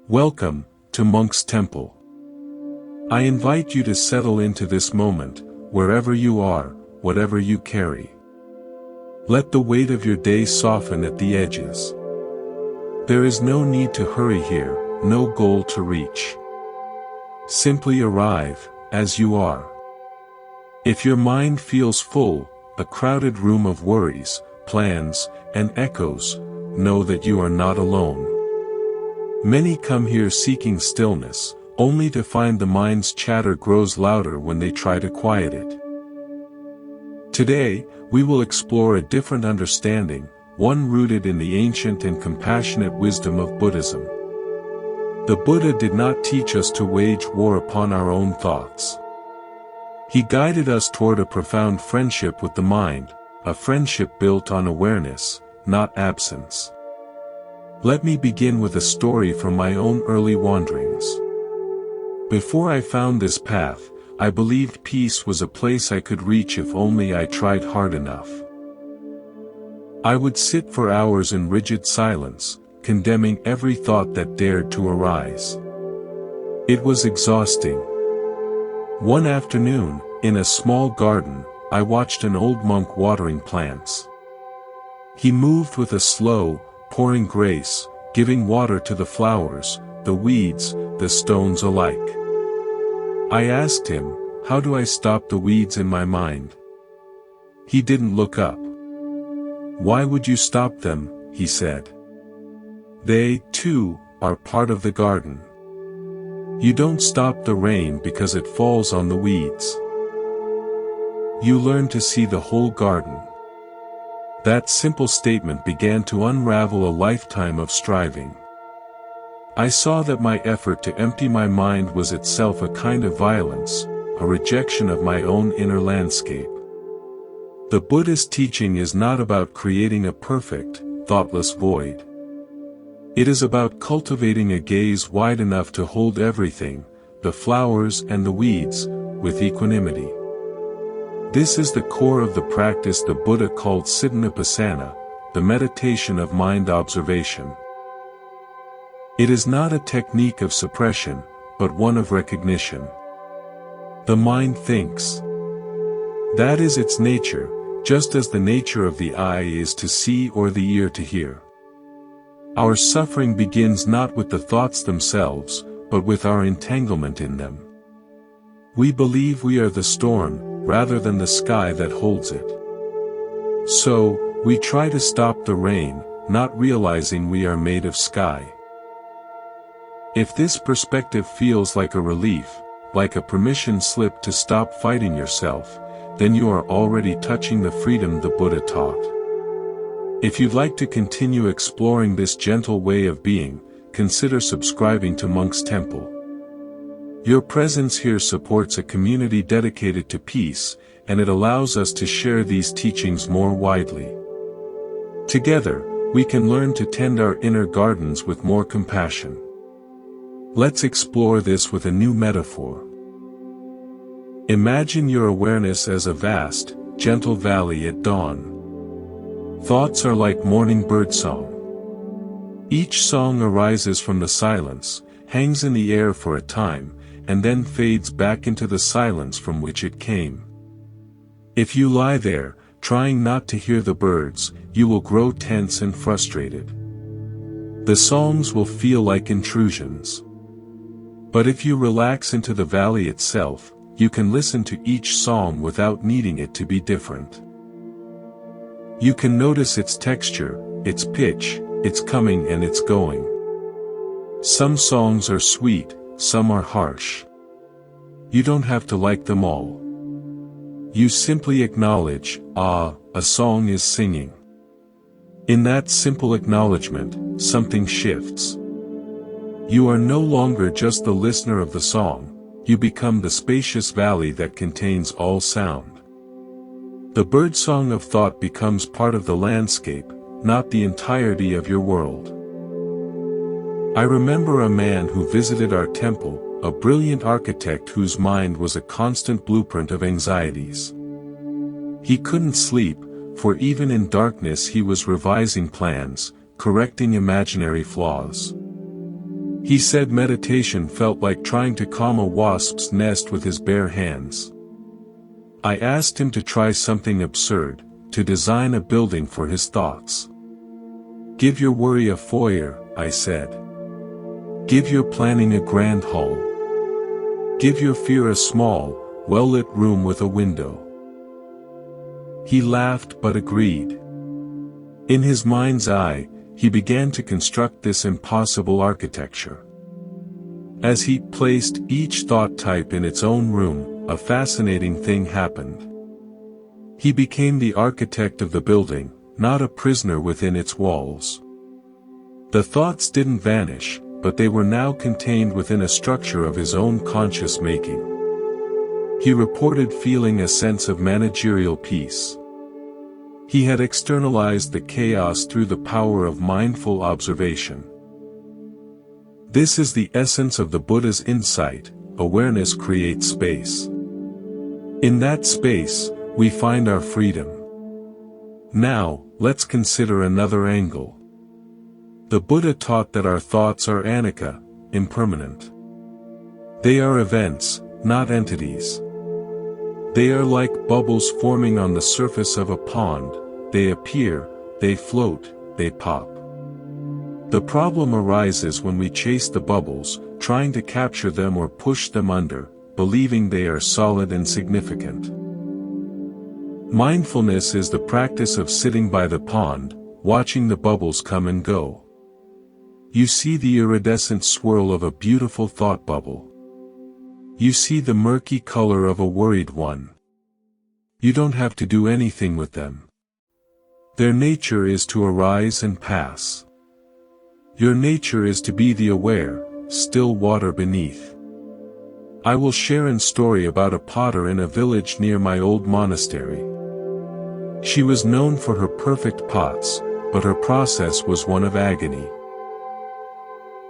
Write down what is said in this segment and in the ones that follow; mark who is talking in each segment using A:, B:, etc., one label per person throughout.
A: Welcome to Monk's Temple. I invite you to settle into this moment, wherever you are, whatever you carry. Let the weight of your day soften at the edges. There is no need to hurry here, no goal to reach. Simply arrive, as you are. If your mind feels full, a crowded room of worries, plans, and echoes, know that you are not alone. Many come here seeking stillness, only to find the mind's chatter grows louder when they try to quiet it. Today, we will explore a different understanding, one rooted in the ancient and compassionate wisdom of Buddhism. The Buddha did not teach us to wage war upon our own thoughts. He guided us toward a profound friendship with the mind, a friendship built on awareness, not absence. Let me begin with a story from my own early wanderings. Before I found this path, I believed peace was a place I could reach if only I tried hard enough. I would sit for hours in rigid silence, condemning every thought that dared to arise. It was exhausting. One afternoon, in a small garden, I watched an old monk watering plants. He moved with a slow, pouring grace, giving water to the flowers, the weeds, the stones alike. I asked him, "How do I stop the weeds in my mind?" He didn't look up. "Why would you stop them?" he said. "They, too, are part of the garden. You don't stop the rain because it falls on the weeds. You learn to see the whole garden." That simple statement began to unravel a lifetime of striving. I saw that my effort to empty my mind was itself a kind of violence, a rejection of my own inner landscape. The Buddhist teaching is not about creating a perfect, thoughtless void. It is about cultivating a gaze wide enough to hold everything, the flowers and the weeds, with equanimity. This is the core of the practice the Buddha called Cittanupassana, the meditation of mind observation. It is not a technique of suppression, but one of recognition. The mind thinks. That is its nature, just as the nature of the eye is to see or the ear to hear. Our suffering begins not with the thoughts themselves, but with our entanglement in them. We believe we are the storm, rather than the sky that holds it. So, we try to stop the rain, not realizing we are made of sky. If this perspective feels like a relief, like a permission slip to stop fighting yourself, then you are already touching the freedom the Buddha taught. If you'd like to continue exploring this gentle way of being, consider subscribing to Monk's Temple. Your presence here supports a community dedicated to peace, and it allows us to share these teachings more widely. Together, we can learn to tend our inner gardens with more compassion. Let's explore this with a new metaphor. Imagine your awareness as a vast, gentle valley at dawn. Thoughts are like morning birdsong. Each song arises from the silence, hangs in the air for a time, and then fades back into the silence from which it came. If you lie there, trying not to hear the birds, you will grow tense and frustrated. The songs will feel like intrusions. But if you relax into the valley itself, you can listen to each song without needing it to be different. You can notice its texture, its pitch, its coming and its going. Some songs are sweet, some are harsh. You don't have to like them all. You simply acknowledge, a song is singing. In that simple acknowledgement, something shifts. You are no longer just the listener of the song, you become the spacious valley that contains all sound. The birdsong of thought becomes part of the landscape, not the entirety of your world. I remember a man who visited our temple, a brilliant architect whose mind was a constant blueprint of anxieties. He couldn't sleep, for even in darkness he was revising plans, correcting imaginary flaws. He said meditation felt like trying to calm a wasp's nest with his bare hands. I asked him to try something absurd, to design a building for his thoughts. Give your worry a foyer, I said. Give your planning a grand hall. Give your fear a small, well-lit room with a window. He laughed but agreed. In his mind's eye, he began to construct this impossible architecture. As he placed each thought type in its own room, a fascinating thing happened. He became the architect of the building, not a prisoner within its walls. The thoughts didn't vanish, but they were now contained within a structure of his own conscious making. He reported feeling a sense of managerial peace. He had externalized the chaos through the power of mindful observation. This is the essence of the Buddha's insight: awareness creates space. In that space, we find our freedom. Now, let's consider another angle. The Buddha taught that our thoughts are anicca, impermanent. They are events, not entities. They are like bubbles forming on the surface of a pond. They appear, they float, they pop. The problem arises when we chase the bubbles, trying to capture them or push them under, believing they are solid and significant. Mindfulness is the practice of sitting by the pond, watching the bubbles come and go. You see the iridescent swirl of a beautiful thought bubble. You see the murky color of a worried one. You don't have to do anything with them. Their nature is to arise and pass. Your nature is to be the aware, still water beneath. I will share a story about a potter in a village near my old monastery. She was known for her perfect pots, but her process was one of agony.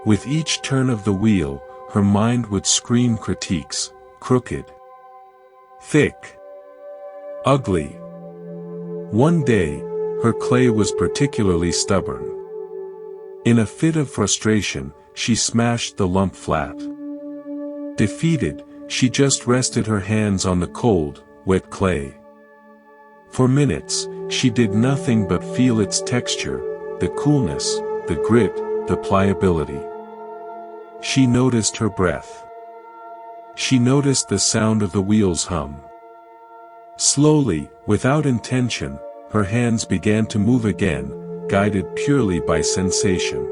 A: With each turn of the wheel, her mind would scream critiques: crooked, thick, ugly. One day, her clay was particularly stubborn. In a fit of frustration, she smashed the lump flat. Defeated, she just rested her hands on the cold, wet clay. For minutes, she did nothing but feel its texture, the coolness, the grit, the pliability. She noticed her breath. She noticed the sound of the wheels hum. Slowly, without intention, her hands began to move again, guided purely by sensation.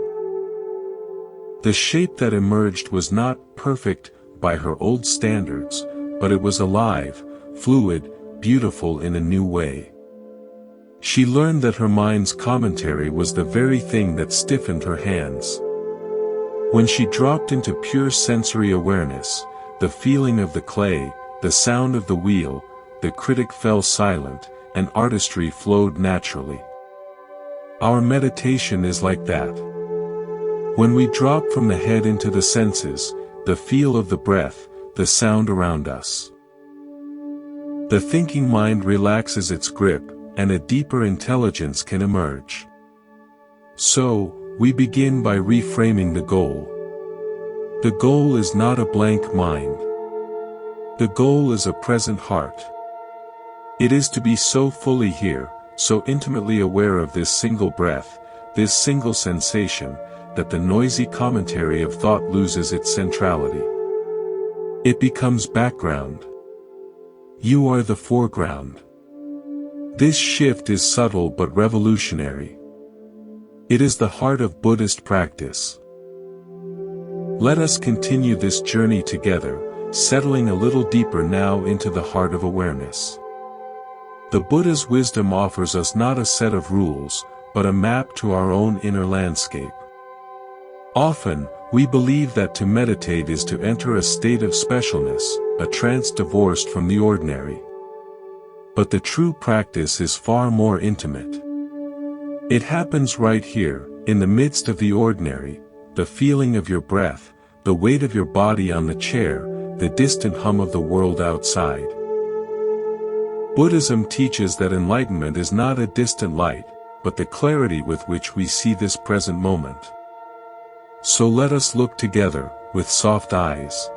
A: The shape that emerged was not perfect by her old standards, but it was alive, fluid, beautiful in a new way. She learned that her mind's commentary was the very thing that stiffened her hands. When she dropped into pure sensory awareness, the feeling of the clay, the sound of the wheel, the critic fell silent, and artistry flowed naturally. Our meditation is like that. When we drop from the head into the senses, the feel of the breath, the sound around us, the thinking mind relaxes its grip, and a deeper intelligence can emerge. So, we begin by reframing the goal. The goal is not a blank mind. The goal is a present heart. It is to be so fully here, so intimately aware of this single breath, this single sensation, that the noisy commentary of thought loses its centrality. It becomes background. You are the foreground. This shift is subtle but revolutionary. It is the heart of Buddhist practice. Let us continue this journey together, settling a little deeper now into the heart of awareness. The Buddha's wisdom offers us not a set of rules, but a map to our own inner landscape. Often, we believe that to meditate is to enter a state of specialness, a trance divorced from the ordinary. But the true practice is far more intimate. It happens right here, in the midst of the ordinary, the feeling of your breath, the weight of your body on the chair, the distant hum of the world outside. Buddhism teaches that enlightenment is not a distant light, but the clarity with which we see this present moment. So let us look together, with soft eyes.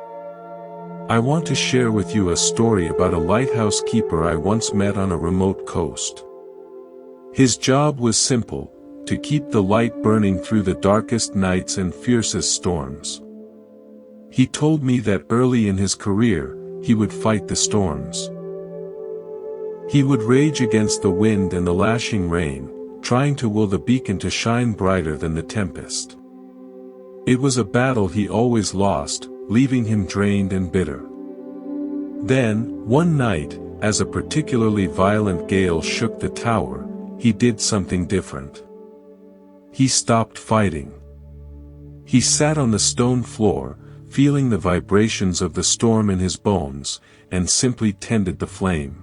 A: I want to share with you a story about a lighthouse keeper I once met on a remote coast. His job was simple: to keep the light burning through the darkest nights and fiercest storms. He told me that early in his career, he would fight the storms. He would rage against the wind and the lashing rain, trying to will the beacon to shine brighter than the tempest. It was a battle he always lost, leaving him drained and bitter. Then, one night, as a particularly violent gale shook the tower, he did something different. He stopped fighting. He sat on the stone floor, feeling the vibrations of the storm in his bones, and simply tended the flame.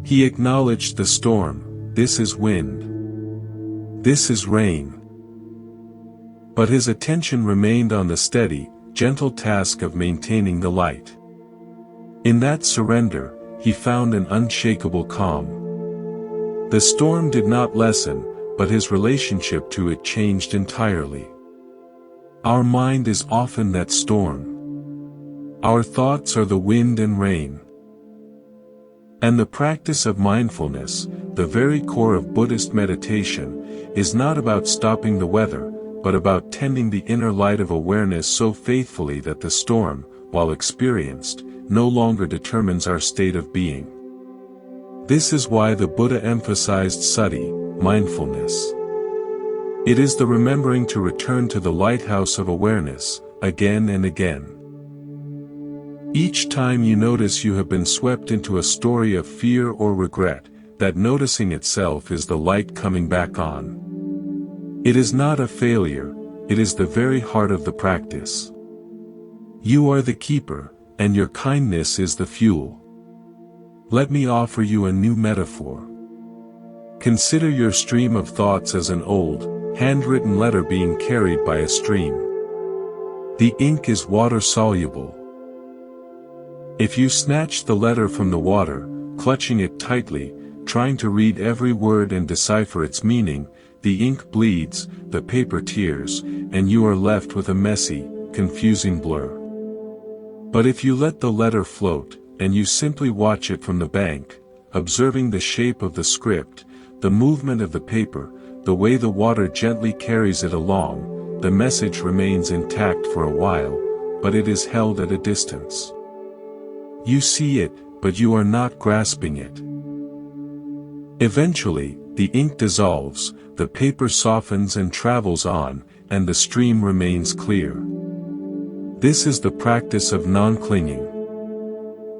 A: He acknowledged the storm: this is wind. This is rain. But his attention remained on the steady, gentle task of maintaining the light. In that surrender, he found an unshakable calm. The storm did not lessen, but his relationship to it changed entirely. Our mind is often that storm. Our thoughts are the wind and rain. And the practice of mindfulness, the very core of Buddhist meditation, is not about stopping the weather, but about tending the inner light of awareness so faithfully that the storm, while experienced, no longer determines our state of being. This is why the Buddha emphasized sati, mindfulness. It is the remembering to return to the lighthouse of awareness, again and again. Each time you notice you have been swept into a story of fear or regret, that noticing itself is the light coming back on. It is not a failure, it is the very heart of the practice. You are the keeper, and your kindness is the fuel. Let me offer you a new metaphor. Consider your stream of thoughts as an old, handwritten letter being carried by a stream. The ink is water-soluble. If you snatch the letter from the water, clutching it tightly, trying to read every word and decipher its meaning, the ink bleeds, the paper tears, and you are left with a messy, confusing blur. But if you let the letter float, and you simply watch it from the bank, observing the shape of the script, the movement of the paper, the way the water gently carries it along, the message remains intact for a while, but it is held at a distance. You see it, but you are not grasping it. Eventually, the ink dissolves, the paper softens and travels on, and the stream remains clear. This is the practice of non-clinging.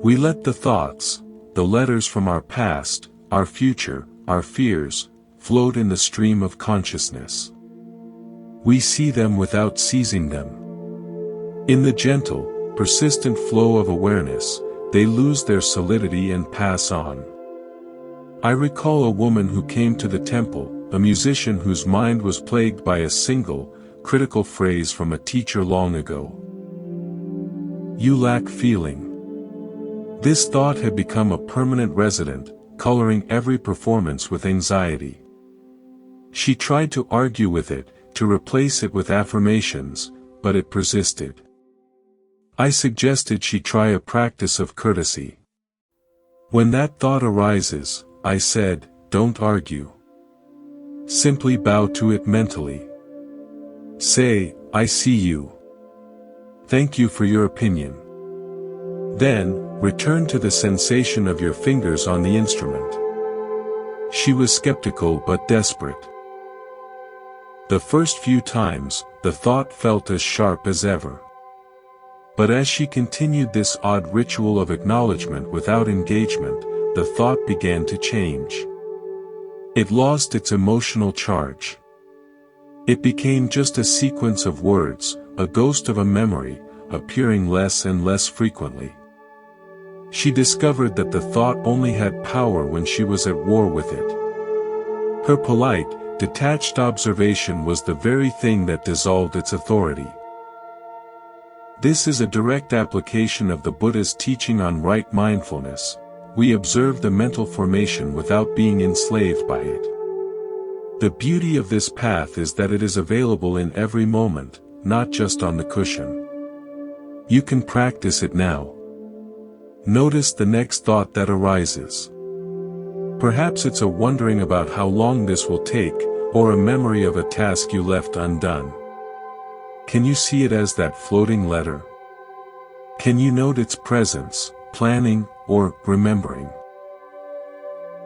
A: We let the thoughts, the letters from our past, our future, our fears, float in the stream of consciousness. We see them without seizing them. In the gentle, persistent flow of awareness, they lose their solidity and pass on. I recall a woman who came to the temple, a musician whose mind was plagued by a single, critical phrase from a teacher long ago. You lack feeling. This thought had become a permanent resident, coloring every performance with anxiety. She tried to argue with it, to replace it with affirmations, but it persisted. I suggested she try a practice of courtesy. When that thought arises, I said, don't argue. Simply bow to it mentally. Say, I see you. Thank you for your opinion. Then, return to the sensation of your fingers on the instrument. She was skeptical but desperate. The first few times, the thought felt as sharp as ever. But as she continued this odd ritual of acknowledgement without engagement, the thought began to change. It lost its emotional charge. It became just a sequence of words, a ghost of a memory, appearing less and less frequently. She discovered that the thought only had power when she was at war with it. Her polite, detached observation was the very thing that dissolved its authority. This is a direct application of the Buddha's teaching on right mindfulness. We observe the mental formation without being enslaved by it. The beauty of this path is that it is available in every moment, not just on the cushion. You can practice it now. Notice the next thought that arises. Perhaps it's a wondering about how long this will take, or a memory of a task you left undone. Can you see it as that floating letter? Can you note its presence, planning, or remembering?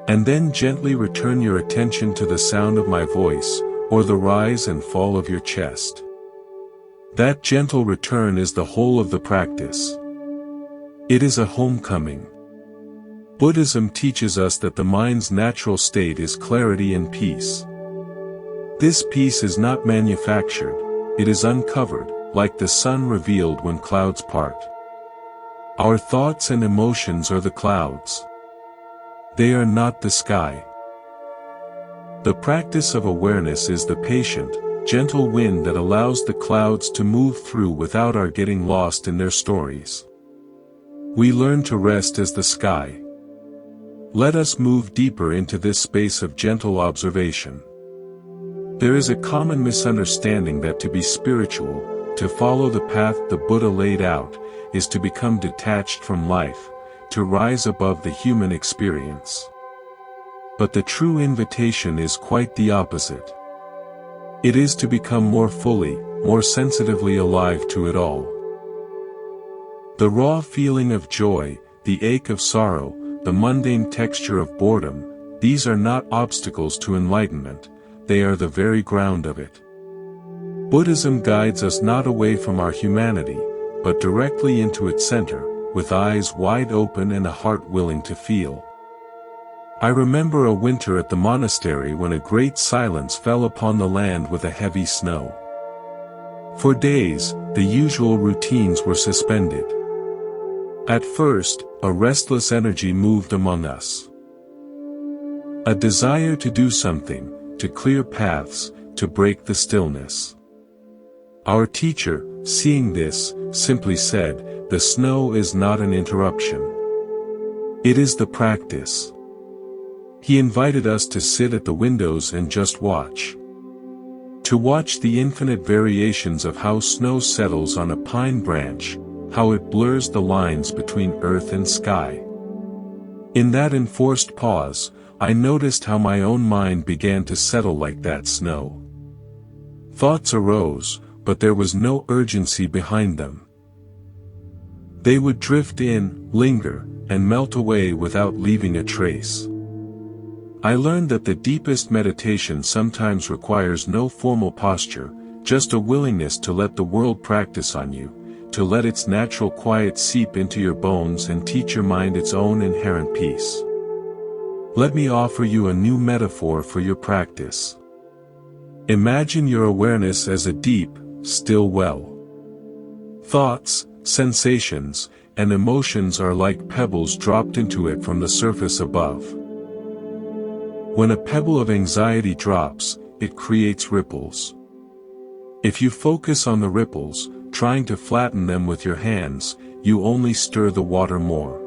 A: And then gently return your attention to the sound of my voice, or the rise and fall of your chest. That gentle return is the whole of the practice. It is a homecoming. Buddhism teaches us that the mind's natural state is clarity and peace. This peace is not manufactured, it is uncovered, like the sun revealed when clouds part. Our thoughts and emotions are the clouds. They are not the sky. The practice of awareness is the patient, gentle wind that allows the clouds to move through without our getting lost in their stories. We learn to rest as the sky. Let us move deeper into this space of gentle observation. There is a common misunderstanding that to be spiritual, to follow the path the Buddha laid out, is to become detached from life, to rise above the human experience. But the true invitation is quite the opposite. It is to become more fully, more sensitively alive to it all. The raw feeling of joy, the ache of sorrow, the mundane texture of boredom, these are not obstacles to enlightenment, they are the very ground of it. Buddhism guides us not away from our humanity, but directly into its center, with eyes wide open and a heart willing to feel. I remember a winter at the monastery when a great silence fell upon the land with a heavy snow. For days, the usual routines were suspended. At first, a restless energy moved among us. A desire to do something, to clear paths, to break the stillness. Our teacher, seeing this, simply said, "The snow is not an interruption. It is the practice." He invited us to sit at the windows and just watch. To watch the infinite variations of how snow settles on a pine branch, how it blurs the lines between earth and sky. In that enforced pause, I noticed how my own mind began to settle like that snow. Thoughts arose, but there was no urgency behind them. They would drift in, linger, and melt away without leaving a trace. I learned that the deepest meditation sometimes requires no formal posture, just a willingness to let the world practice on you, to let its natural quiet seep into your bones and teach your mind its own inherent peace. Let me offer you a new metaphor for your practice. Imagine your awareness as a deep, still well. Thoughts, sensations, and emotions are like pebbles dropped into it from the surface above. When a pebble of anxiety drops, it creates ripples. If you focus on the ripples, trying to flatten them with your hands, you only stir the water more.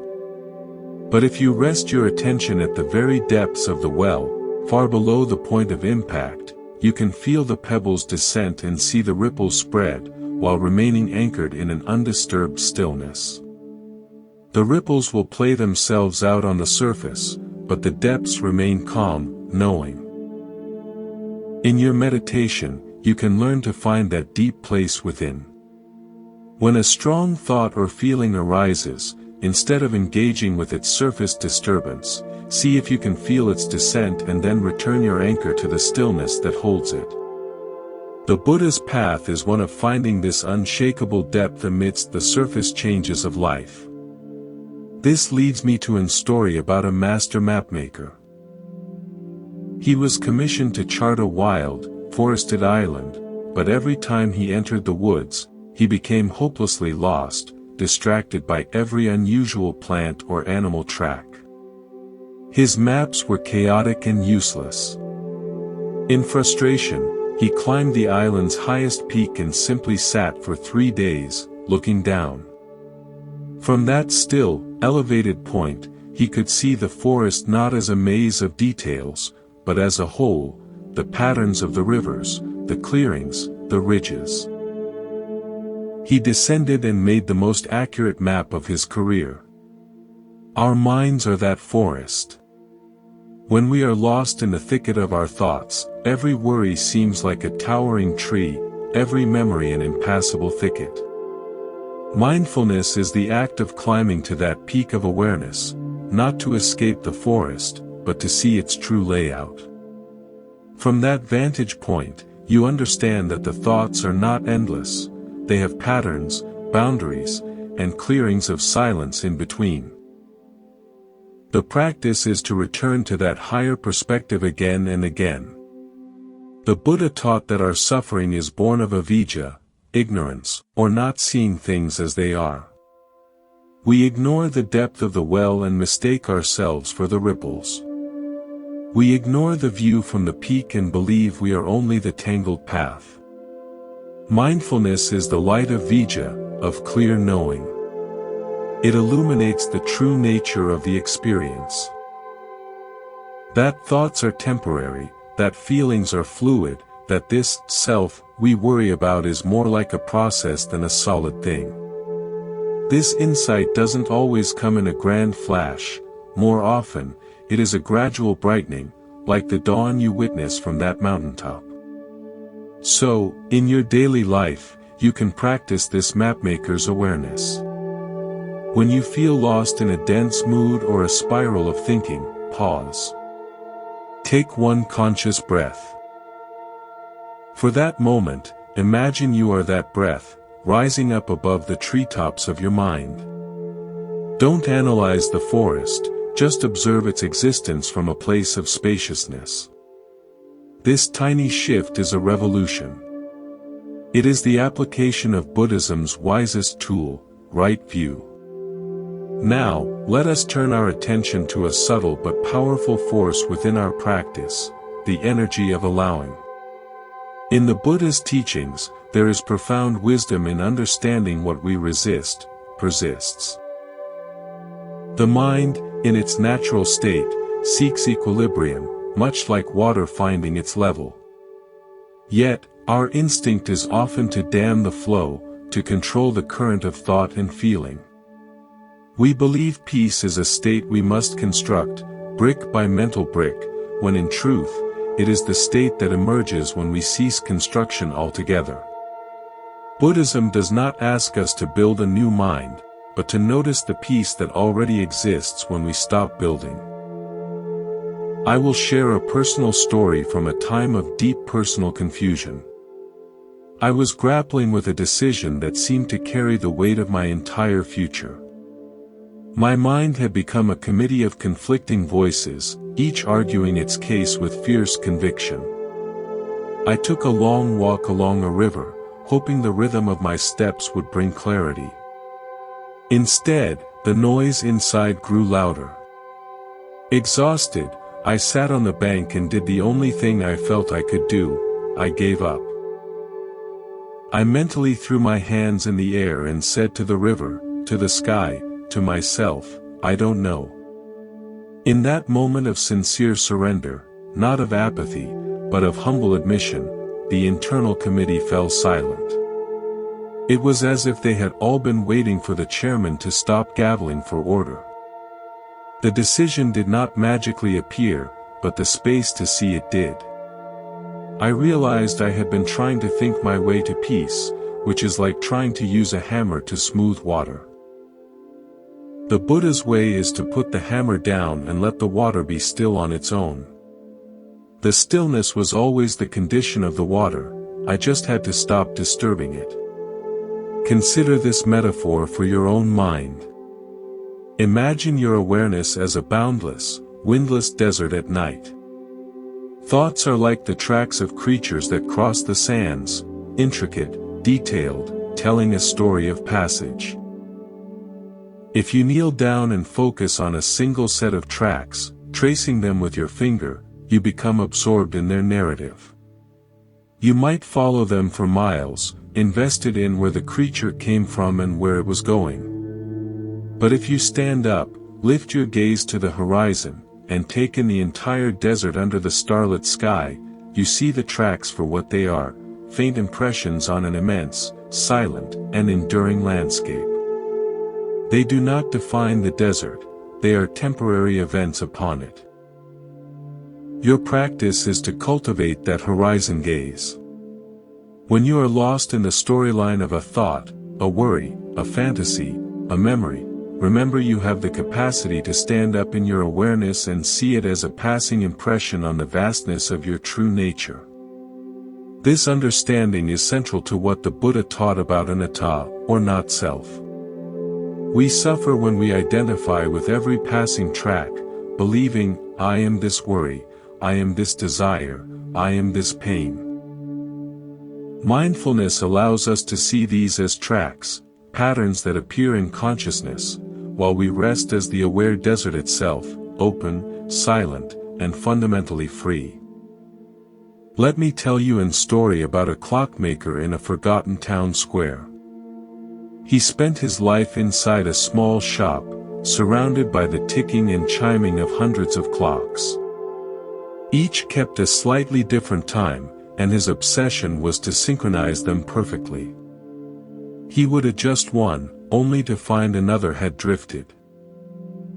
A: But if you rest your attention at the very depths of the well, far below the point of impact, you can feel the pebbles descent and see the ripples spread, while remaining anchored in an undisturbed stillness. The ripples will play themselves out on the surface, but the depths remain calm, knowing. In your meditation, you can learn to find that deep place within. When a strong thought or feeling arises, instead of engaging with its surface disturbance, see if you can feel its descent and then return your anchor to the stillness that holds it. The Buddha's path is one of finding this unshakable depth amidst the surface changes of life. This leads me to a story about a master mapmaker. He was commissioned to chart a wild, forested island, but every time he entered the woods, he became hopelessly lost, distracted by every unusual plant or animal track. His maps were chaotic and useless. In frustration, he climbed the island's highest peak and simply sat for 3 days, looking down. From that still, elevated point, he could see the forest not as a maze of details, but as a whole, the patterns of the rivers, the clearings, the ridges. He descended and made the most accurate map of his career. Our minds are that forest. When we are lost in the thicket of our thoughts, every worry seems like a towering tree, every memory an impassable thicket. Mindfulness is the act of climbing to that peak of awareness, not to escape the forest, but to see its true layout. From that vantage point, you understand that the thoughts are not endless, they have patterns, boundaries, and clearings of silence in between. The practice is to return to that higher perspective again and again. The Buddha taught that our suffering is born of avijja, ignorance, or not seeing things as they are. We ignore the depth of the well and mistake ourselves for the ripples. We ignore the view from the peak and believe we are only the tangled path. Mindfulness is the light of vijja, of clear knowing. It illuminates the true nature of the experience. That thoughts are temporary, that feelings are fluid, that this self we worry about is more like a process than a solid thing. This insight doesn't always come in a grand flash, more often, it is a gradual brightening, like the dawn you witness from that mountaintop. So, in your daily life, you can practice this mapmaker's awareness. When you feel lost in a dense mood or a spiral of thinking, pause. Take one conscious breath. For that moment, imagine you are that breath, rising up above the treetops of your mind. Don't analyze the forest, just observe its existence from a place of spaciousness. This tiny shift is a revolution. It is the application of Buddhism's wisest tool, right view. Now, let us turn our attention to a subtle but powerful force within our practice, the energy of allowing. In the Buddha's teachings, there is profound wisdom in understanding what we resist, persists. The mind, in its natural state, seeks equilibrium, much like water finding its level. Yet, our instinct is often to dam the flow, to control the current of thought and feeling. We believe peace is a state we must construct, brick by mental brick, when in truth, it is the state that emerges when we cease construction altogether. Buddhism does not ask us to build a new mind, but to notice the peace that already exists when we stop building. I will share a personal story from a time of deep personal confusion. I was grappling with a decision that seemed to carry the weight of my entire future. My mind had become a committee of conflicting voices, each arguing its case with fierce conviction. I took a long walk along a river, hoping the rhythm of my steps would bring clarity. Instead, the noise inside grew louder. Exhausted, I sat on the bank and did the only thing I felt I could do, I gave up. I mentally threw my hands in the air and said to the river, to the sky, to myself, I don't know. In that moment of sincere surrender, not of apathy, but of humble admission, the internal committee fell silent. It was as if they had all been waiting for the chairman to stop gaveling for order. The decision did not magically appear, but the space to see it did. I realized I had been trying to think my way to peace, which is like trying to use a hammer to smooth water. The Buddha's way is to put the hammer down and let the water be still on its own. The stillness was always the condition of the water, I just had to stop disturbing it. Consider this metaphor for your own mind. Imagine your awareness as a boundless, windless desert at night. Thoughts are like the tracks of creatures that cross the sands, intricate, detailed, telling a story of passage. If you kneel down and focus on a single set of tracks, tracing them with your finger, you become absorbed in their narrative. You might follow them for miles, invested in where the creature came from and where it was going. But if you stand up, lift your gaze to the horizon, and take in the entire desert under the starlit sky, you see the tracks for what they are, faint impressions on an immense, silent, and enduring landscape. They do not define the desert, they are temporary events upon it. Your practice is to cultivate that horizon gaze. When you are lost in the storyline of a thought, a worry, a fantasy, a memory, remember you have the capacity to stand up in your awareness and see it as a passing impression on the vastness of your true nature. This understanding is central to what the Buddha taught about anatta, or not self. We suffer when we identify with every passing track, believing, I am this worry, I am this desire, I am this pain. Mindfulness allows us to see these as tracks, patterns that appear in consciousness, while we rest as the aware desert itself, open, silent, and fundamentally free. Let me tell you a story about a clockmaker in a forgotten town square. He spent his life inside a small shop, surrounded by the ticking and chiming of hundreds of clocks. Each kept a slightly different time, and his obsession was to synchronize them perfectly. He would adjust one, only to find another had drifted.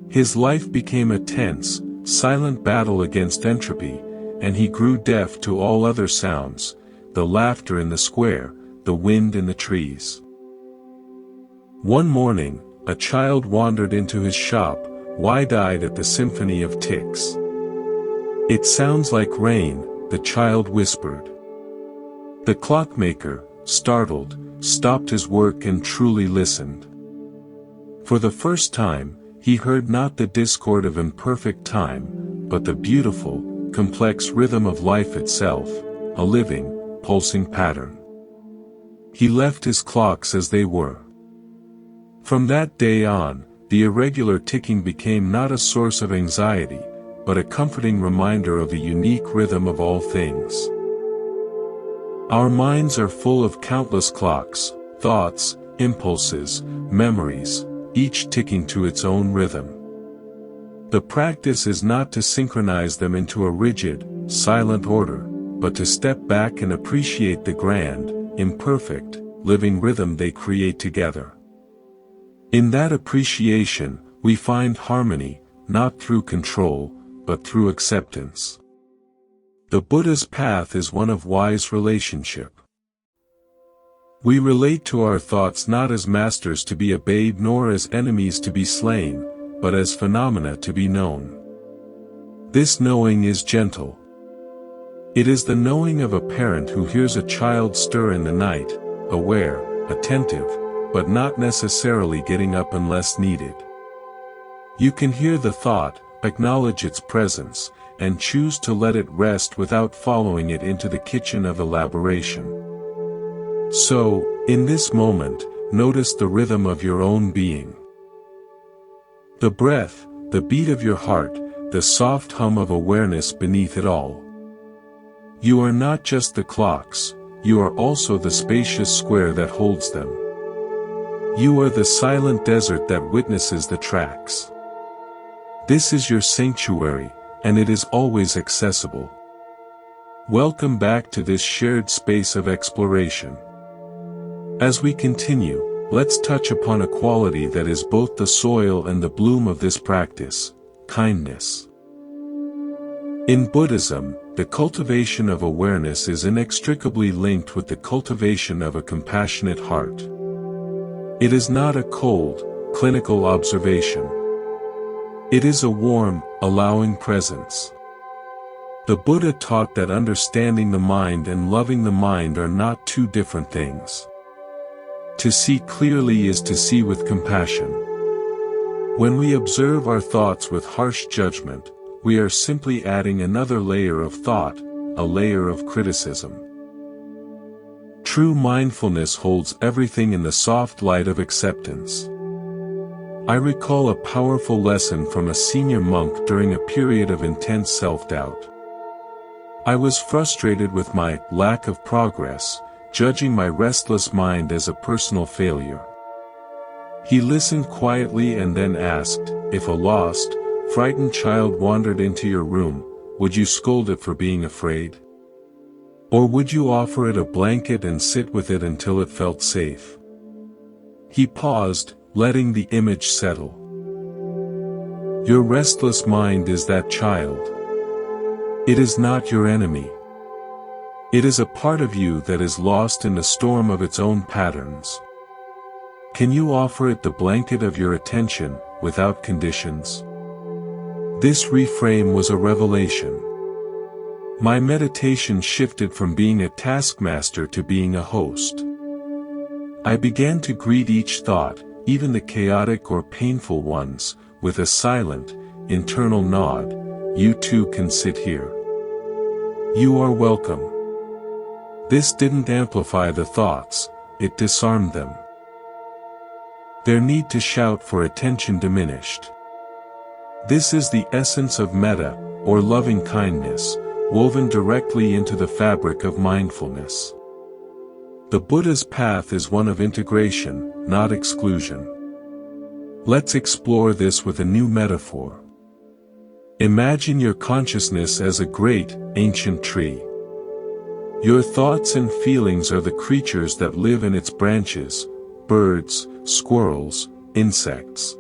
A: His life became a tense, silent battle against entropy, and he grew deaf to all other sounds, the laughter in the square, the wind in the trees. One morning, a child wandered into his shop, wide-eyed at the symphony of ticks. "It sounds like rain," the child whispered. The clockmaker, startled, stopped his work and truly listened. For the first time, he heard not the discord of imperfect time, but the beautiful, complex rhythm of life itself, a living, pulsing pattern. He left his clocks as they were. From that day on, the irregular ticking became not a source of anxiety, but a comforting reminder of the unique rhythm of all things. Our minds are full of countless clocks, thoughts, impulses, memories, each ticking to its own rhythm. The practice is not to synchronize them into a rigid, silent order, but to step back and appreciate the grand, imperfect, living rhythm they create together. In that appreciation, we find harmony, not through control, but through acceptance. The Buddha's path is one of wise relationship. We relate to our thoughts not as masters to be obeyed nor as enemies to be slain, but as phenomena to be known. This knowing is gentle. It is the knowing of a parent who hears a child stir in the night, aware, attentive, but not necessarily getting up unless needed. You can hear the thought, acknowledge its presence, and choose to let it rest without following it into the kitchen of elaboration. So, in this moment, notice the rhythm of your own being. The breath, the beat of your heart, the soft hum of awareness beneath it all. You are not just the clocks, you are also the spacious square that holds them. You are the silent desert that witnesses the tracks. This is your sanctuary, and it is always accessible. Welcome back to this shared space of exploration. As we continue, let's touch upon a quality that is both the soil and the bloom of this practice: kindness. In Buddhism, the cultivation of awareness is inextricably linked with the cultivation of a compassionate heart. It is not a cold, clinical observation. It is a warm, allowing presence. The Buddha taught that understanding the mind and loving the mind are not two different things. To see clearly is to see with compassion. When we observe our thoughts with harsh judgment, we are simply adding another layer of thought, a layer of criticism. True mindfulness holds everything in the soft light of acceptance. I recall a powerful lesson from a senior monk during a period of intense self-doubt. I was frustrated with my lack of progress, judging my restless mind as a personal failure. He listened quietly and then asked, "If a lost, frightened child wandered into your room, would you scold it for being afraid?" Or would you offer it a blanket and sit with it until it felt safe? He paused, letting the image settle. Your restless mind is that child. It is not your enemy. It is a part of you that is lost in the storm of its own patterns. Can you offer it the blanket of your attention, without conditions? This reframe was a revelation. My meditation shifted from being a taskmaster to being a host. I began to greet each thought, even the chaotic or painful ones, with a silent, internal nod. You too can sit here. You are welcome. This didn't amplify the thoughts, it disarmed them. Their need to shout for attention diminished. This is the essence of metta, or loving kindness, woven directly into the fabric of mindfulness. The Buddha's path is one of integration, not exclusion. Let's explore this with a new metaphor. Imagine your consciousness as a great, ancient tree. Your thoughts and feelings are the creatures that live in its branches: birds, squirrels, insects.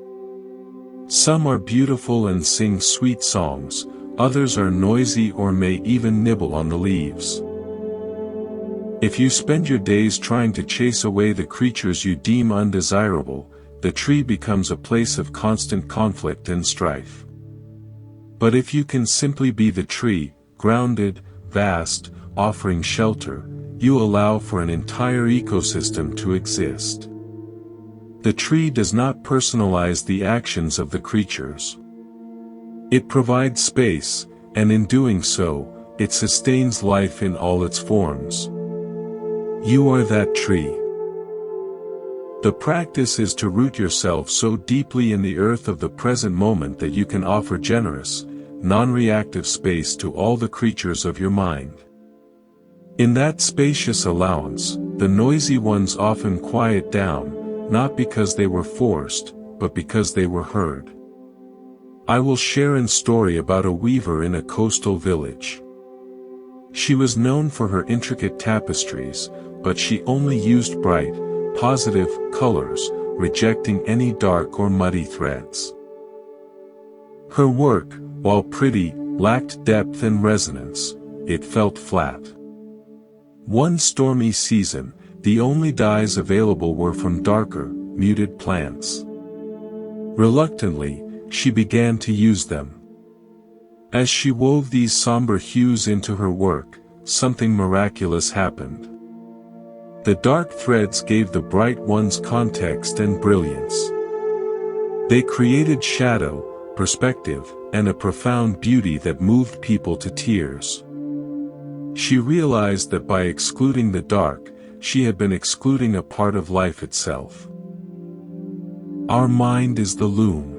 A: Some are beautiful and sing sweet songs, others are noisy or may even nibble on the leaves. If you spend your days trying to chase away the creatures you deem undesirable, the tree becomes a place of constant conflict and strife. But if you can simply be the tree, grounded, vast, offering shelter, you allow for an entire ecosystem to exist. The tree does not personalize the actions of the creatures. It provides space, and in doing so, it sustains life in all its forms. You are that tree. The practice is to root yourself so deeply in the earth of the present moment that you can offer generous, non-reactive space to all the creatures of your mind. In that spacious allowance, the noisy ones often quiet down, not because they were forced, but because they were heard. I will share a story about a weaver in a coastal village. She was known for her intricate tapestries, but she only used bright, positive colors, rejecting any dark or muddy threads. Her work, while pretty, lacked depth and resonance. It felt flat. One stormy season, the only dyes available were from darker, muted plants. Reluctantly, she began to use them. As she wove these somber hues into her work, something miraculous happened. The dark threads gave the bright ones context and brilliance. They created shadow, perspective, and a profound beauty that moved people to tears. She realized that by excluding the dark, she had been excluding a part of life itself. Our mind is the loom.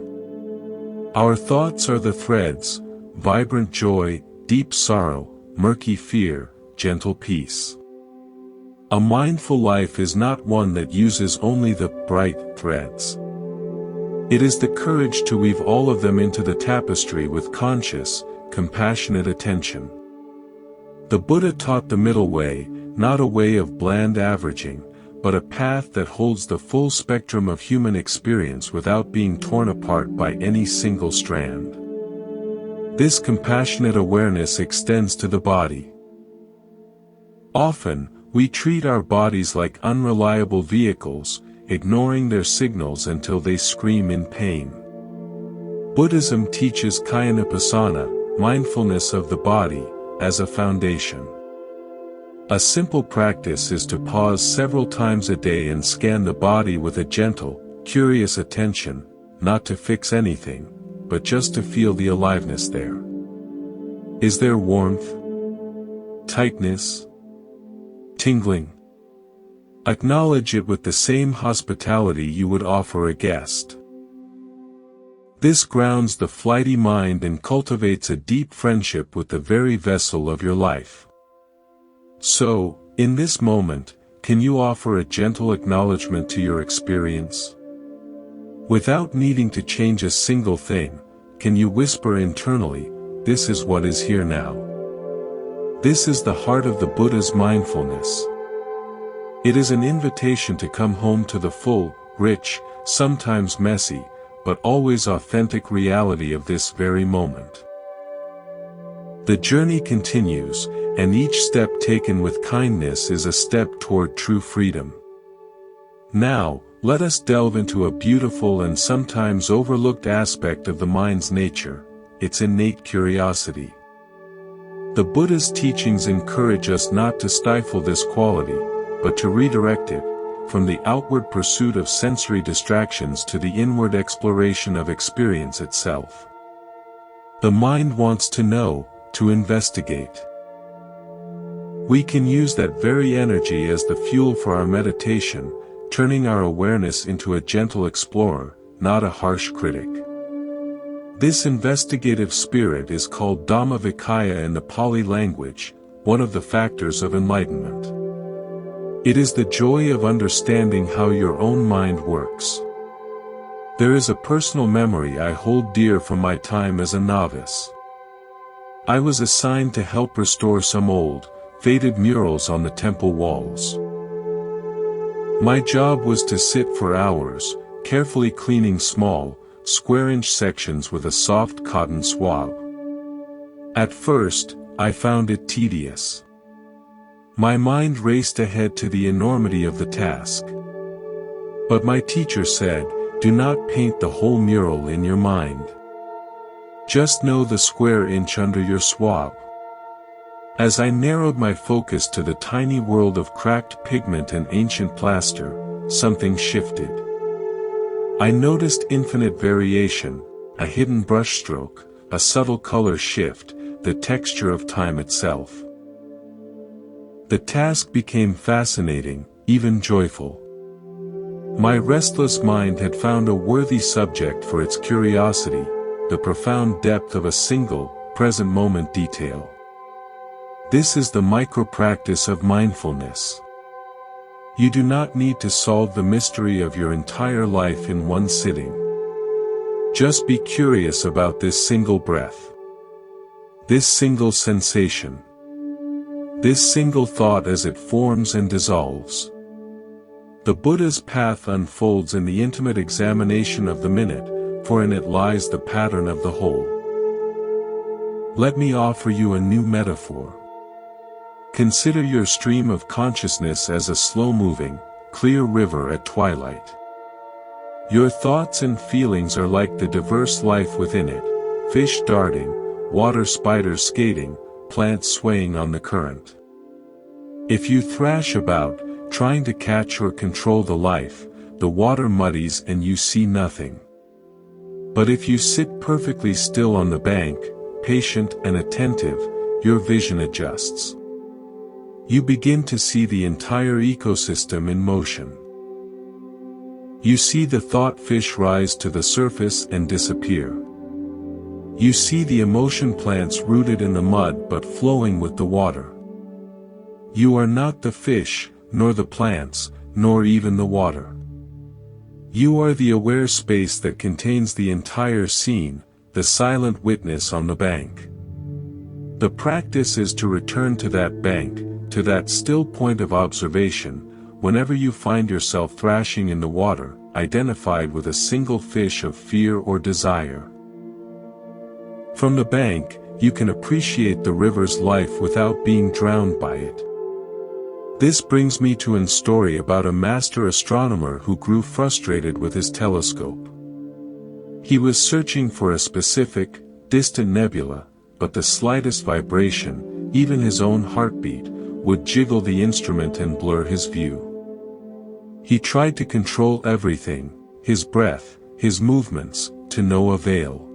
A: Our thoughts are the threads: vibrant joy, deep sorrow, murky fear, gentle peace. A mindful life is not one that uses only the bright threads. It is the courage to weave all of them into the tapestry with conscious, compassionate attention. The Buddha taught the middle way, not a way of bland averaging, but a path that holds the full spectrum of human experience without being torn apart by any single strand. This compassionate awareness extends to the body. Often, we treat our bodies like unreliable vehicles, ignoring their signals until they scream in pain. Buddhism teaches Cittanupassana, mindfulness of the body, as a foundation. A simple practice is to pause several times a day and scan the body with a gentle, curious attention, not to fix anything, but just to feel the aliveness there. Is there warmth? Tightness? Tingling? Acknowledge it with the same hospitality you would offer a guest. This grounds the flighty mind and cultivates a deep friendship with the very vessel of your life. So, in this moment, can you offer a gentle acknowledgement to your experience? Without needing to change a single thing, can you whisper internally, "This is what is here now"? This is the heart of the Buddha's mindfulness. It is an invitation to come home to the full, rich, sometimes messy, but always authentic reality of this very moment. The journey continues, and each step taken with kindness is a step toward true freedom. Now, let us delve into a beautiful and sometimes overlooked aspect of the mind's nature, its innate curiosity. The Buddha's teachings encourage us not to stifle this quality, but to redirect it, from the outward pursuit of sensory distractions to the inward exploration of experience itself. The mind wants to know, to investigate. We can use that very energy as the fuel for our meditation, turning our awareness into a gentle explorer, not a harsh critic. This investigative spirit is called Dhammavichaya in the Pali language, one of the factors of enlightenment. It is the joy of understanding how your own mind works. There is a personal memory I hold dear from my time as a novice. I was assigned to help restore some old, faded murals on the temple walls. My job was to sit for hours, carefully cleaning small, square-inch sections with a soft cotton swab. At first, I found it tedious. My mind raced ahead to the enormity of the task. But my teacher said, "Do not paint the whole mural in your mind. Just know the square inch under your swab." As I narrowed my focus to the tiny world of cracked pigment and ancient plaster, something shifted. I noticed infinite variation, a hidden brushstroke, a subtle color shift, the texture of time itself. The task became fascinating, even joyful. My restless mind had found a worthy subject for its curiosity, the profound depth of a single, present moment detail. This is the micro-practice of mindfulness. You do not need to solve the mystery of your entire life in one sitting. Just be curious about this single breath. This single sensation. This single thought as it forms and dissolves. The Buddha's path unfolds in the intimate examination of the minute, for in it lies the pattern of the whole. Let me offer you a new metaphor. Consider your stream of consciousness as a slow-moving, clear river at twilight. Your thoughts and feelings are like the diverse life within it, fish darting, water spiders skating, plants swaying on the current. If you thrash about, trying to catch or control the life, the water muddies and you see nothing. But if you sit perfectly still on the bank, patient and attentive, your vision adjusts. You begin to see the entire ecosystem in motion. You see the thought fish rise to the surface and disappear. You see the emotion plants rooted in the mud but flowing with the water. You are not the fish, nor the plants, nor even the water. You are the aware space that contains the entire scene, the silent witness on the bank. The practice is to return to that bank, to that still point of observation, whenever you find yourself thrashing in the water, identified with a single fish of fear or desire. From the bank, you can appreciate the river's life without being drowned by it. This brings me to a story about a master astronomer who grew frustrated with his telescope. He was searching for a specific, distant nebula, but the slightest vibration, even his own heartbeat, would jiggle the instrument and blur his view. He tried to control everything, his breath, his movements, to no avail.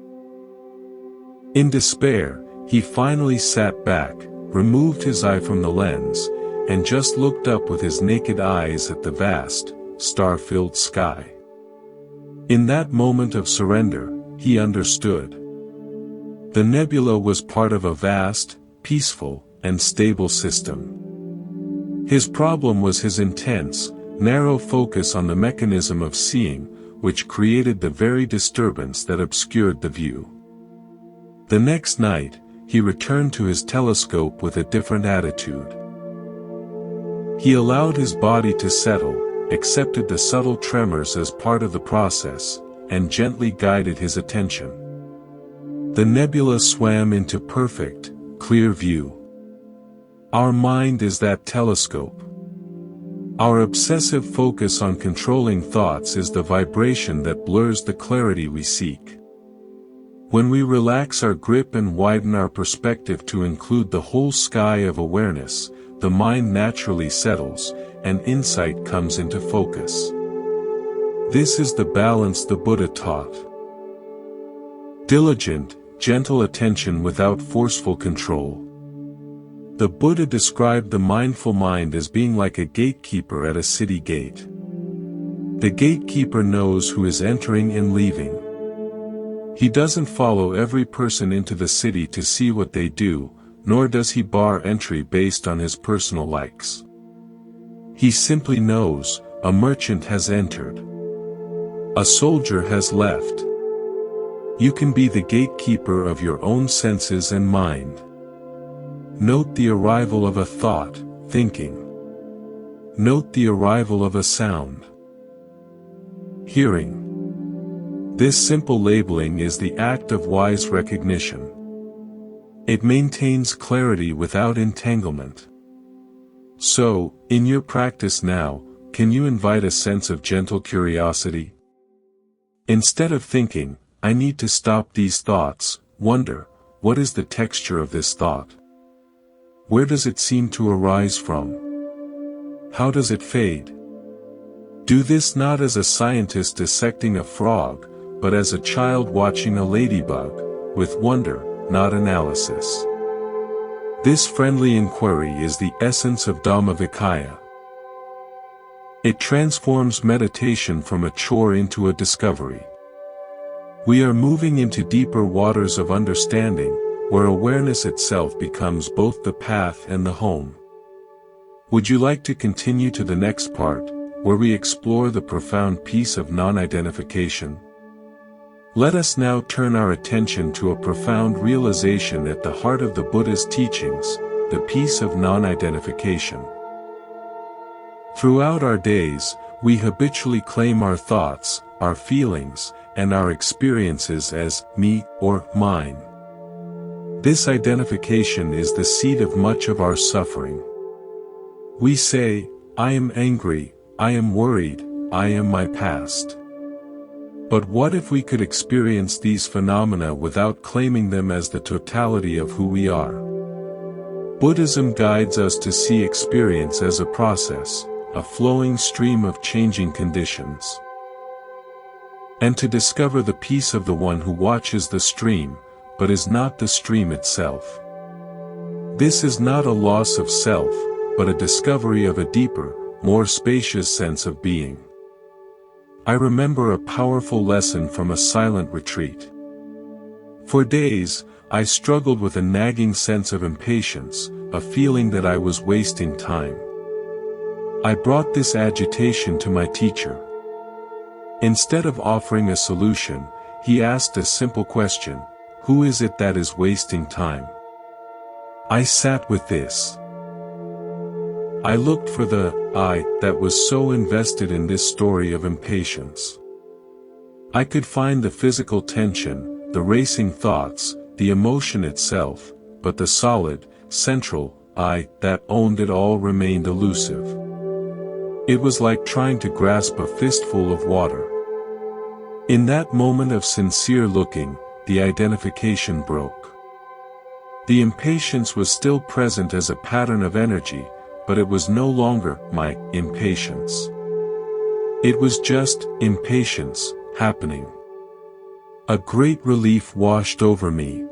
A: In despair, he finally sat back, removed his eye from the lens, and just looked up with his naked eyes at the vast, star-filled sky. In that moment of surrender, he understood. The nebula was part of a vast, peaceful, and stable system. His problem was his intense, narrow focus on the mechanism of seeing, which created the very disturbance that obscured the view. The next night, he returned to his telescope with a different attitude. He allowed his body to settle, accepted the subtle tremors as part of the process, and gently guided his attention. The nebula swam into perfect, clear view. Our mind is that telescope. Our obsessive focus on controlling thoughts is the vibration that blurs the clarity we seek. When we relax our grip and widen our perspective to include the whole sky of awareness, the mind naturally settles, and insight comes into focus. This is the balance the Buddha taught. Diligent, gentle attention without forceful control. The Buddha described the mindful mind as being like a gatekeeper at a city gate. The gatekeeper knows who is entering and leaving. He doesn't follow every person into the city to see what they do, nor does he bar entry based on his personal likes. He simply knows, a merchant has entered. A soldier has left. You can be the gatekeeper of your own senses and mind. Note the arrival of a thought, thinking. Note the arrival of a sound. Hearing. This simple labeling is the act of wise recognition. It maintains clarity without entanglement. So, in your practice now, can you invite a sense of gentle curiosity? Instead of thinking, I need to stop these thoughts, wonder, what is the texture of this thought? Where does it seem to arise from? How does it fade? Do this not as a scientist dissecting a frog, but as a child watching a ladybug, with wonder, not analysis. This friendly inquiry is the essence of Dhammavicaya. It transforms meditation from a chore into a discovery. We are moving into deeper waters of understanding, where awareness itself becomes both the path and the home. Would you like to continue to the next part, where we explore the profound peace of non-identification? Let us now turn our attention to a profound realization at the heart of the Buddha's teachings, the peace of non-identification. Throughout our days, we habitually claim our thoughts, our feelings, and our experiences as me or mine. This identification is the seed of much of our suffering. We say, I am angry, I am worried, I am my past. But what if we could experience these phenomena without claiming them as the totality of who we are? Buddhism guides us to see experience as a process, a flowing stream of changing conditions. And to discover the peace of the one who watches the stream, but is not the stream itself. This is not a loss of self, but a discovery of a deeper, more spacious sense of being. I remember a powerful lesson from a silent retreat. For days, I struggled with a nagging sense of impatience, a feeling that I was wasting time. I brought this agitation to my teacher. Instead of offering a solution, he asked a simple question: who is it that is wasting time? I sat with this. I looked for the I that was so invested in this story of impatience. I could find the physical tension, the racing thoughts, the emotion itself, but the solid, central I that owned it all remained elusive. It was like trying to grasp a fistful of water. In that moment of sincere looking, the identification broke. The impatience was still present as a pattern of energy, but it was no longer my impatience. It was just impatience, happening. A great relief washed over me.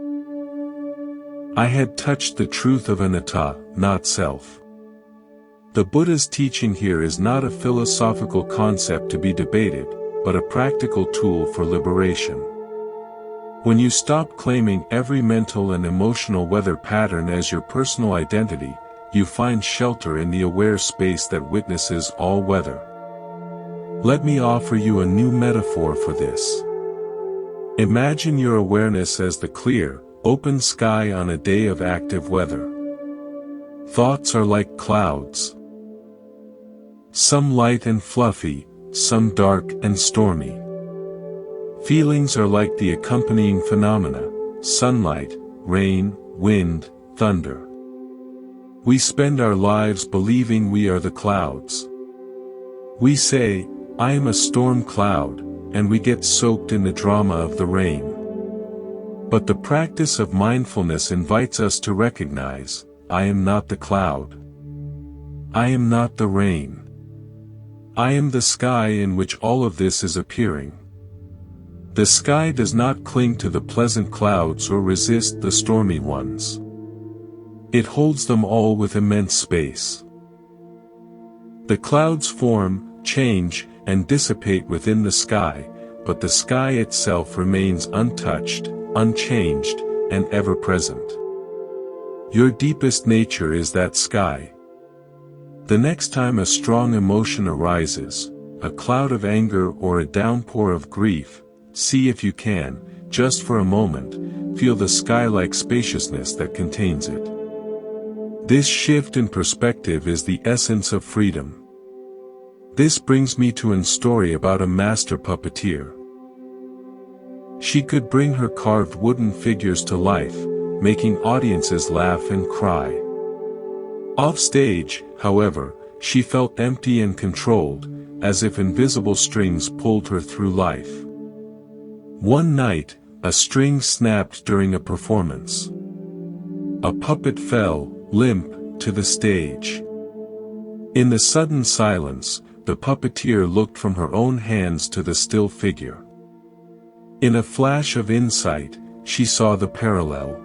A: I had touched the truth of anatta, not self. The Buddha's teaching here is not a philosophical concept to be debated, but a practical tool for liberation. When you stop claiming every mental and emotional weather pattern as your personal identity, you find shelter in the aware space that witnesses all weather. Let me offer you a new metaphor for this. Imagine your awareness as the clear, open sky on a day of active weather. Thoughts are like clouds. Some light and fluffy, some dark and stormy. Feelings are like the accompanying phenomena: sunlight, rain, wind, thunder. We spend our lives believing we are the clouds. We say, "I am a storm cloud," and we get soaked in the drama of the rain. But the practice of mindfulness invites us to recognize, I am not the cloud. I am not the rain. I am the sky in which all of this is appearing. The sky does not cling to the pleasant clouds or resist the stormy ones. It holds them all with immense space. The clouds form, change, and dissipate within the sky, but the sky itself remains untouched, unchanged, and ever-present. Your deepest nature is that sky. The next time a strong emotion arises, a cloud of anger or a downpour of grief, see if you can, just for a moment, feel the sky-like spaciousness that contains it. This shift in perspective is the essence of freedom. This brings me to a story about a master puppeteer. She could bring her carved wooden figures to life, making audiences laugh and cry. Off stage, however, she felt empty and controlled, as if invisible strings pulled her through life. One night, a string snapped during a performance. A puppet fell, limp, to the stage. In the sudden silence, the puppeteer looked from her own hands to the still figure. In a flash of insight, she saw the parallel.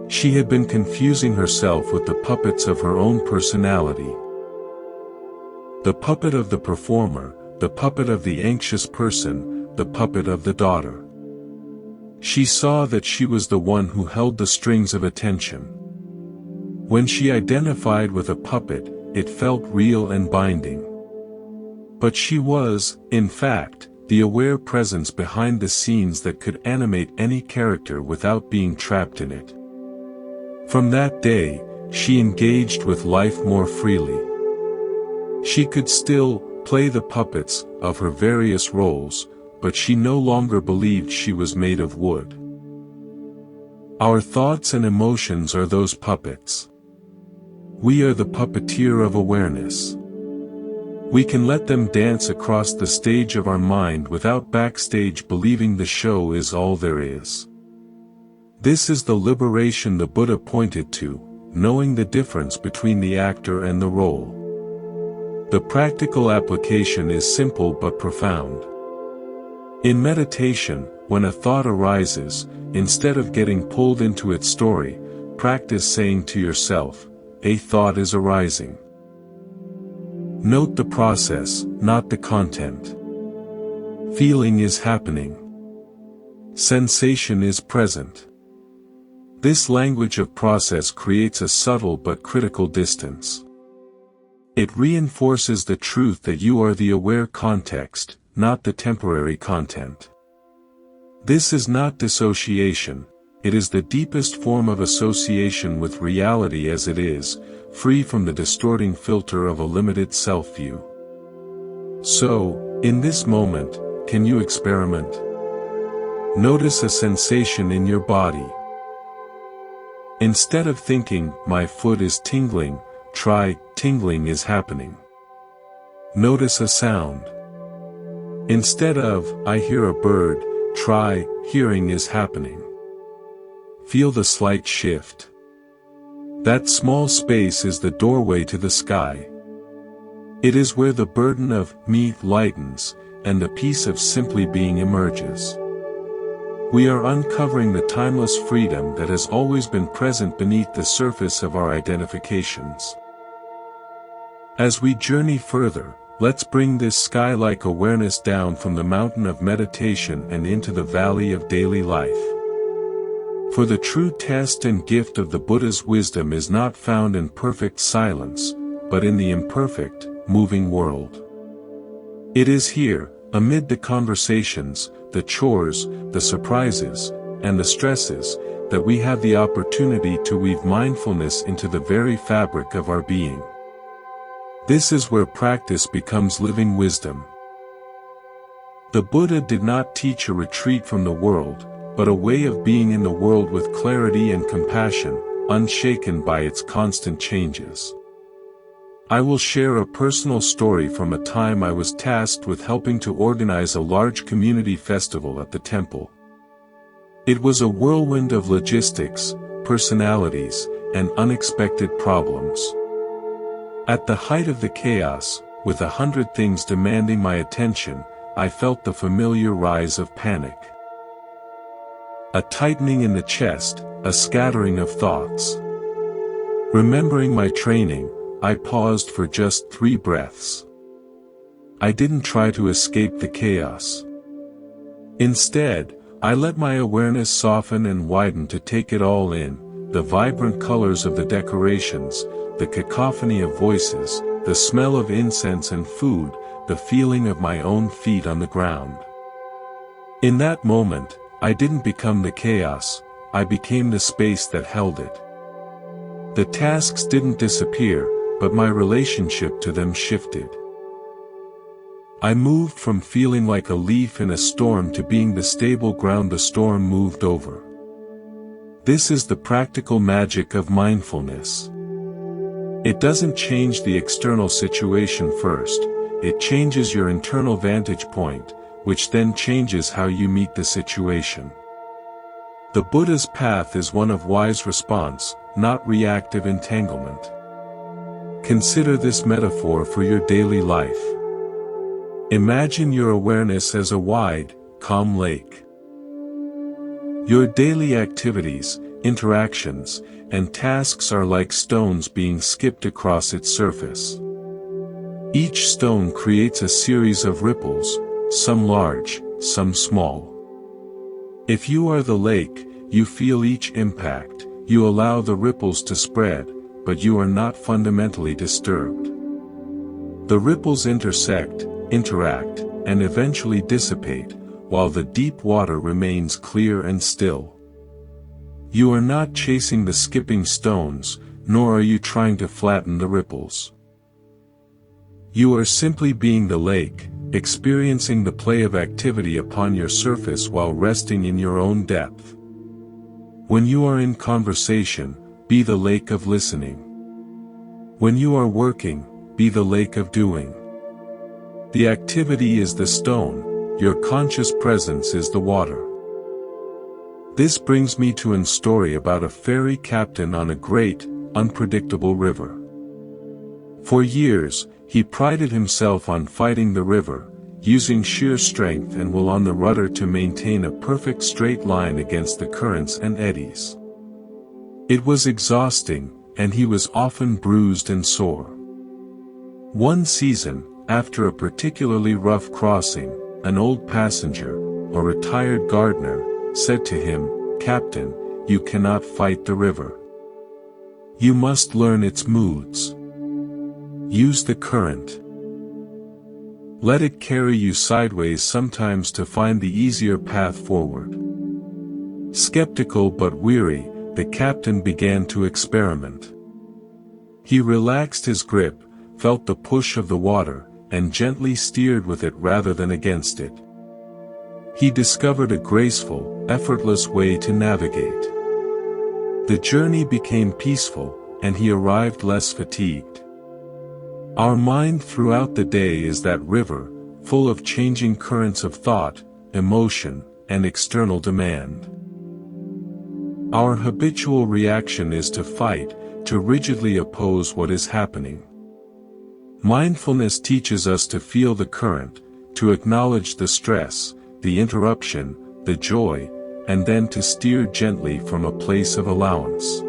A: She had been confusing herself with the puppets of her own personality. The puppet of the performer, the puppet of the anxious person, the puppet of the daughter. She saw that she was the one who held the strings of attention. When she identified with a puppet, it felt real and binding. But she was, in fact, the aware presence behind the scenes that could animate any character without being trapped in it. From that day, she engaged with life more freely. She could still play the puppets of her various roles, but she no longer believed she was made of wood. Our thoughts and emotions are those puppets. We are the puppeteer of awareness. We can let them dance across the stage of our mind without backstage believing the show is all there is. This is the liberation the Buddha pointed to, knowing the difference between the actor and the role. The practical application is simple but profound. In meditation, when a thought arises, instead of getting pulled into its story, practice saying to yourself, "A thought is arising." Note the process, not the content. Feeling is happening. Sensation is present. This language of process creates a subtle but critical distance. It reinforces the truth that you are the aware context, not the temporary content. This is not dissociation, it is the deepest form of association with reality as it is, free from the distorting filter of a limited self-view. So, in this moment, can you experiment? Notice a sensation in your body. Instead of thinking, "My foot is tingling," try, "Tingling is happening." Notice a sound. Instead of, "I hear a bird," try, "Hearing is happening." Feel the slight shift. That small space is the doorway to the sky. It is where the burden of me lightens, and the peace of simply being emerges. We are uncovering the timeless freedom that has always been present beneath the surface of our identifications. As we journey further, let's bring this sky-like awareness down from the mountain of meditation and into the valley of daily life. For the true test and gift of the Buddha's wisdom is not found in perfect silence, but in the imperfect, moving world. It is here, amid the conversations, the chores, the surprises, and the stresses, that we have the opportunity to weave mindfulness into the very fabric of our being. This is where practice becomes living wisdom. The Buddha did not teach a retreat from the world, but a way of being in the world with clarity and compassion, unshaken by its constant changes. I will share a personal story from a time I was tasked with helping to organize a large community festival at the temple. It was a whirlwind of logistics, personalities, and unexpected problems. At the height of the chaos, with 100 things demanding my attention, I felt the familiar rise of panic. A tightening in the chest, a scattering of thoughts. Remembering my training, I paused for just 3 breaths. I didn't try to escape the chaos. Instead, I let my awareness soften and widen to take it all in, the vibrant colors of the decorations, the cacophony of voices, the smell of incense and food, the feeling of my own feet on the ground. In that moment, I didn't become the chaos, I became the space that held it. The tasks didn't disappear, but my relationship to them shifted. I moved from feeling like a leaf in a storm to being the stable ground the storm moved over. This is the practical magic of mindfulness. It doesn't change the external situation first, it changes your internal vantage point, which then changes how you meet the situation. The Buddha's path is one of wise response, not reactive entanglement. Consider this metaphor for your daily life. Imagine your awareness as a wide, calm lake. Your daily activities, interactions, and tasks are like stones being skipped across its surface. Each stone creates a series of ripples, some large, some small. If you are the lake, you feel each impact, you allow the ripples to spread, but you are not fundamentally disturbed. The ripples intersect, interact, and eventually dissipate, while the deep water remains clear and still. You are not chasing the skipping stones, nor are you trying to flatten the ripples. You are simply being the lake, experiencing the play of activity upon your surface while resting in your own depth. When you are in conversation, be the lake of listening. When you are working, be the lake of doing. The activity is the stone, your conscious presence is the water. This brings me to a story about a ferry captain on a great, unpredictable river. For years, he prided himself on fighting the river, using sheer strength and will on the rudder to maintain a perfect straight line against the currents and eddies. It was exhausting, and he was often bruised and sore. One season, after a particularly rough crossing, an old passenger, a retired gardener, said to him, "Captain, you cannot fight the river. You must learn its moods. Use the current. Let it carry you sideways sometimes to find the easier path forward." Skeptical but weary, the captain began to experiment. He relaxed his grip, felt the push of the water, and gently steered with it rather than against it. He discovered a graceful, effortless way to navigate. The journey became peaceful, and he arrived less fatigued. Our mind throughout the day is that river, full of changing currents of thought, emotion, and external demand. Our habitual reaction is to fight, to rigidly oppose what is happening. Mindfulness teaches us to feel the current, to acknowledge the stress, the interruption, the joy, and then to steer gently from a place of allowance.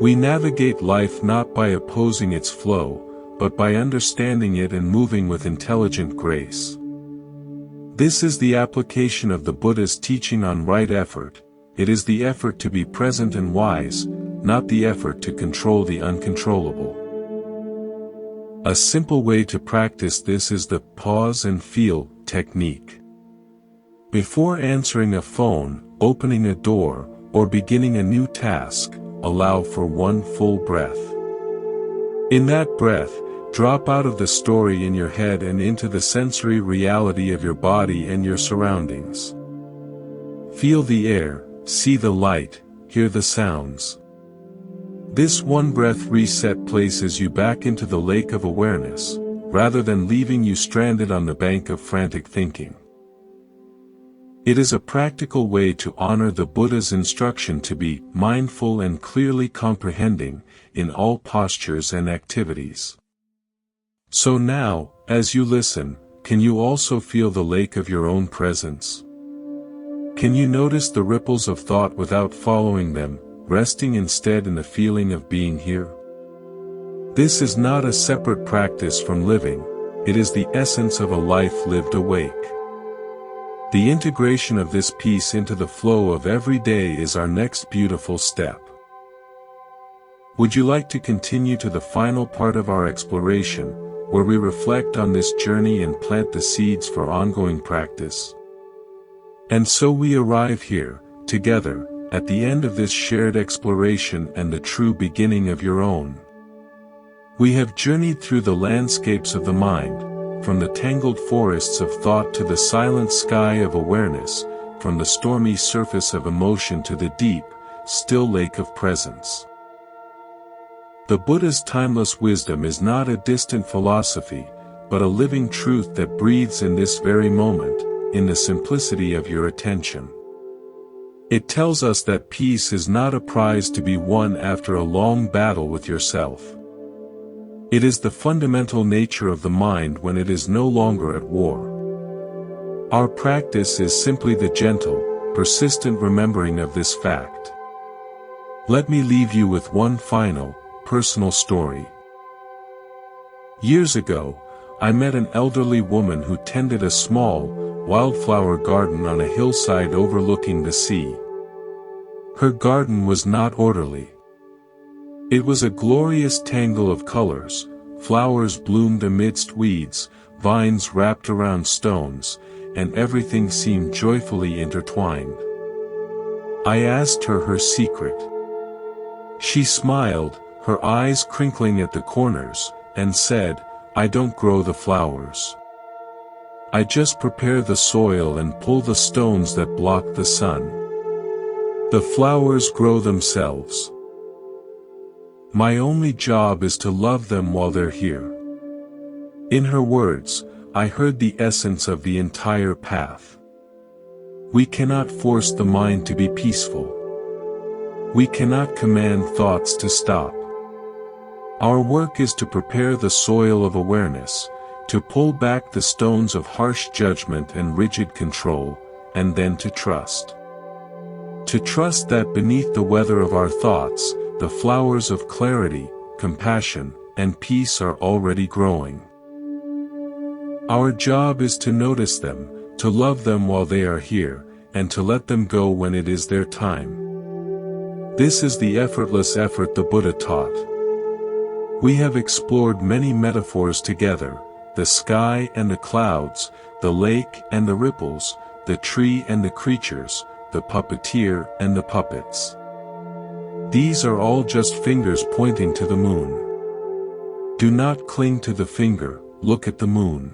A: We navigate life not by opposing its flow, but by understanding it and moving with intelligent grace. This is the application of the Buddha's teaching on right effort. It is the effort to be present and wise, not the effort to control the uncontrollable. A simple way to practice this is the pause and feel technique. Before answering a phone, opening a door, or beginning a new task, allow for one full breath. In that breath, drop out of the story in your head and into the sensory reality of your body and your surroundings. Feel the air, see the light, hear the sounds. This one breath reset places you back into the lake of awareness, rather than leaving you stranded on the bank of frantic thinking. It is a practical way to honor the Buddha's instruction to be mindful and clearly comprehending in all postures and activities. So now, as you listen, can you also feel the lake of your own presence? Can you notice the ripples of thought without following them, resting instead in the feeling of being here? This is not a separate practice from living, it is the essence of a life lived awake. The integration of this piece into the flow of every day is our next beautiful step. Would you like to continue to the final part of our exploration, where we reflect on this journey and plant the seeds for ongoing practice? And so we arrive here, together, at the end of this shared exploration and the true beginning of your own. We have journeyed through the landscapes of the mind, from the tangled forests of thought to the silent sky of awareness, from the stormy surface of emotion to the deep, still lake of presence. The Buddha's timeless wisdom is not a distant philosophy, but a living truth that breathes in this very moment, in the simplicity of your attention. It tells us that peace is not a prize to be won after a long battle with yourself. It is the fundamental nature of the mind when it is no longer at war. Our practice is simply the gentle, persistent remembering of this fact. Let me leave you with one final, personal story. Years ago, I met an elderly woman who tended a small, wildflower garden on a hillside overlooking the sea. Her garden was not orderly. It was a glorious tangle of colors, flowers bloomed amidst weeds, vines wrapped around stones, and everything seemed joyfully intertwined. I asked her secret. She smiled, her eyes crinkling at the corners, and said, "I don't grow the flowers. I just prepare the soil and pull the stones that block the sun. The flowers grow themselves. My only job is to love them while they're here." In her words, I heard the essence of the entire path. We cannot force the mind to be peaceful. We cannot command thoughts to stop. Our work is to prepare the soil of awareness, to pull back the stones of harsh judgment and rigid control, and then to trust. To trust that beneath the weather of our thoughts, the flowers of clarity, compassion, and peace are already growing. Our job is to notice them, to love them while they are here, and to let them go when it is their time. This is the effortless effort the Buddha taught. We have explored many metaphors together, the sky and the clouds, the lake and the ripples, the tree and the creatures, the puppeteer and the puppets. These are all just fingers pointing to the moon. Do not cling to the finger, look at the moon.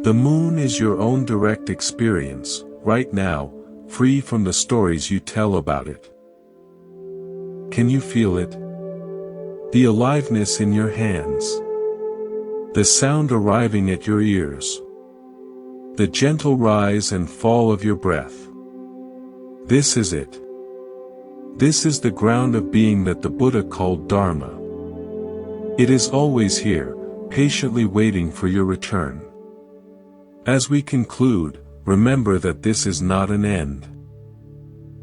A: The moon is your own direct experience, right now, free from the stories you tell about it. Can you feel it? The aliveness in your hands. The sound arriving at your ears. The gentle rise and fall of your breath. This is it. This is the ground of being that the Buddha called Dharma. It is always here, patiently waiting for your return. As we conclude, remember that this is not an end.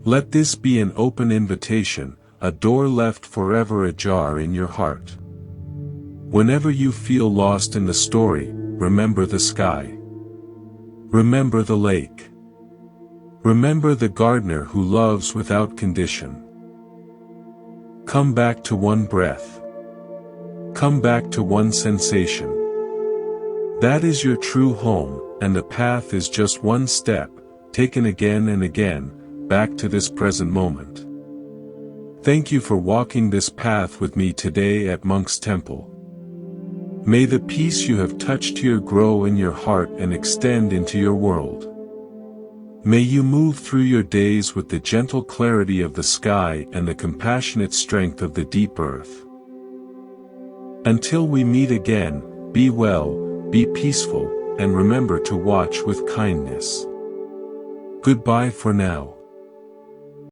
A: Let this be an open invitation, a door left forever ajar in your heart. Whenever you feel lost in the story, remember the sky. Remember the lake. Remember the gardener who loves without condition. Come back to one breath. Come back to one sensation. That is your true home, and the path is just one step, taken again and again, back to this present moment. Thank you for walking this path with me today at Monk's Temple. May the peace you have touched here grow in your heart and extend into your world. May you move through your days with the gentle clarity of the sky and the compassionate strength of the deep earth. Until we meet again, be well, be peaceful, and remember to watch with kindness. Goodbye for now.